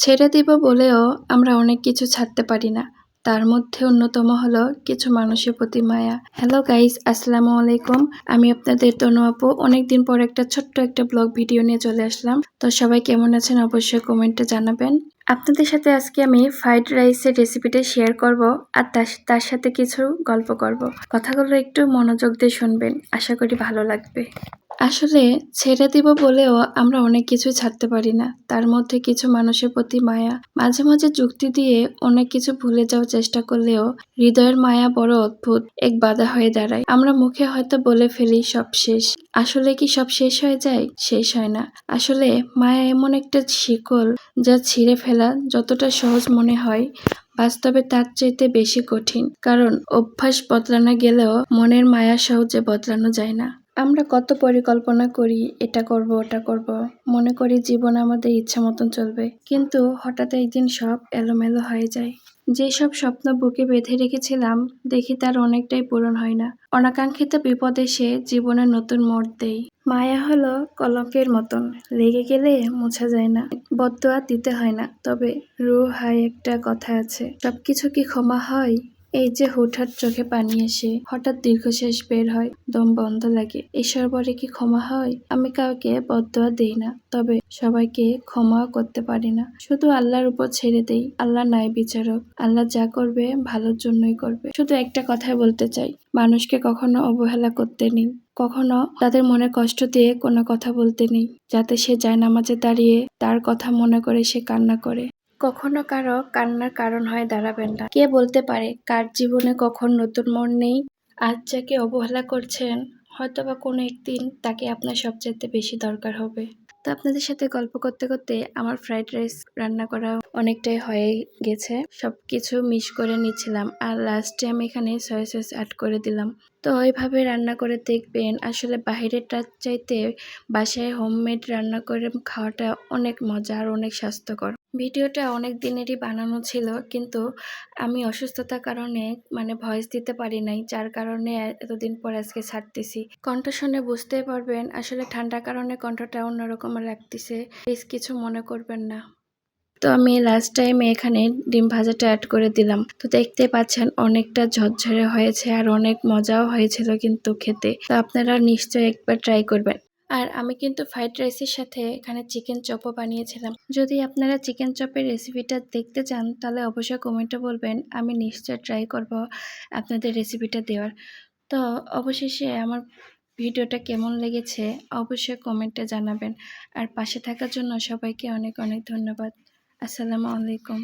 ছেড়ে দিব বলেও আমরা অনেক কিছু ছাড়তে পারি না। তার মধ্যে অন্যতম হলো কিছু মানুষের প্রতি মায়া। হ্যালো গাইস, আসসালামু আলাইকুম। আমি আপনাদের তনু আপু অনেকদিন পর একটা ছোট্ট একটা ব্লগ ভিডিও নিয়ে চলে আসলাম। তো সবাই কেমন আছেন অবশ্যই কমেন্টে জানাবেন। আপনাদের সাথে আজকে আমি ফ্রাইড রাইসের রেসিপিটা শেয়ার করব আর তার সাথে কিছু গল্প করব। কথাগুলো একটু মনোযোগ দিয়ে শুনবেন, আশা করি ভালো লাগবে। আসলে ছেড়ে দিব বলেও আমরা অনেক কিছু ছাড়তে পারি না। তার মধ্যে কিছু মানুষের প্রতি মায়া। মাঝে মাঝে যুক্তি দিয়ে অনেক কিছু ভুলে যাওয়ার চেষ্টা করলেও হৃদয়ের মায়া বড় অদ্ভুত এক বাধা হয়ে দাঁড়ায়। আমরা মুখে হয়তো বলে ফেলি সব শেষ, আসলে কি সব শেষ হয়ে যায়? শেষ হয় না। আসলে মায়া এমন একটা শিকল যা ছিঁড়ে ফেলা যতটা সহজ মনে হয়, বাস্তবে তার চাইতে বেশি কঠিন। কারণ অভ্যাস বদলানো গেলেও মনের মায়া সহজে বদলানো যায় না। আমরা কত পরিকল্পনা করি, এটা করব ওটা করব, মনে করি জীবন আমাদের ইচ্ছা মতন চলবে, কিন্তু হঠাৎ একদিন সব এলোমেলো হয়ে যায়। যেসব স্বপ্ন বুকে বেঁধে রেখেছিলাম দেখি তার অনেকটাই পূরণ হয় না। অনাকাঙ্ক্ষিত বিপদ এসে জীবনে নতুন মোড় দেয়। মায়া হলো কলঙ্কের মতন, লেগে গেলে মোছা যায় না, বদদোয়া দিতে হয় না, তবে রুহ হায় একটা কথা আছে, সবকিছু কি ক্ষমা হয়? এই যে হুটহাট চোখে পানি আসে, হঠাৎ দীর্ঘশ্বাস বের হয়, দম বন্ধ লাগে, এসব পরে কি ক্ষমা হয়? আমি কাউকে বদদোয়া দেই না, তবে সবাইকে ক্ষমাও করতে পারি না। শুধু আল্লাহর উপর ছেড়ে দেই। আল্লাহ ন্যায় বিচারক, আল্লাহ যা করবে ভালোর জন্যই করবে। শুধু একটা কথাই বলতে চাই, মানুষকে কখনো অবহেলা করতে নেই, কখনো তাদের মনে কষ্ট দিয়ে কোনো কথা বলতে নেই, যাতে সে জায়নামাজে দাঁড়িয়ে তার কথা মনে করে সে কান্না করে। কখনো কারো কান্নার কারণ হয়ে দাঁড়াবেন না। কে বলতে পারে কার জীবনে কখন নতুন মোড় নেই? আজ যাকে অবহেলা করছেন, হয়তোবা কোনো একদিন তাকে আপনার সবচাইতে বেশি দরকার হবে। তো আপনাদের সাথে গল্প করতে করতে আমার ফ্রাইড রাইস রান্না করা অনেকটাই হয়ে গেছে। সবকিছু মিক্স করে নিচ্ছিলাম, আর লাস্টে আমি এখানে সয়া সস অ্যাড করে দিলাম। তো ওইভাবে রান্না করে দেখবেন, আসলে বাহিরেরটার চাইতে বাসায় হোমমেড রান্না করে খাওয়াটা অনেক মজা আর অনেক স্বাস্থ্যকর। ভিডিওটা অনেক দিনেরই বানানো ছিল, কিন্তু আমি অসুস্থতার কারণে ভয়েস দিতে পারি নাই, যার কারণে এতদিন পর আজকে ছাড়তেছি। কণ্ঠ শুনে বুঝতেই পারবেন আসলে ঠান্ডার কারণে কণ্ঠটা অন্যরকম লাগতেছে, প্লিজ কিছু মনে করবেন না। তো আমি লাস্ট টাইমে এখানে ডিম ভাজাটা অ্যাড করে দিলাম। তো দেখতে পাচ্ছেন অনেকটা ঝরঝরে হয়েছে আর অনেক মজাও হয়েছিল কিন্তু খেতে। তো আপনারা নিশ্চয়ই একবার ট্রাই করবেন। আর আমি কিন্তু ফ্রাইড রাইসের সাথে এখানে চিকেন চপও বানিয়েছিলাম। যদি আপনারা চিকেন চপের রেসিপিটা দেখতে চান তাহলে অবশ্যই কমেন্টে বলবেন, আমি নিশ্চয় ট্রাই করব আপনাদের রেসিপিটা দেওয়ার। তো অবশেষে আমার ভিডিওটা কেমন লেগেছে অবশ্যই কমেন্টে জানাবেন। আর পাশে থাকার জন্য সবাইকে অনেক অনেক ধন্যবাদ। আসসালামু আলাইকুম।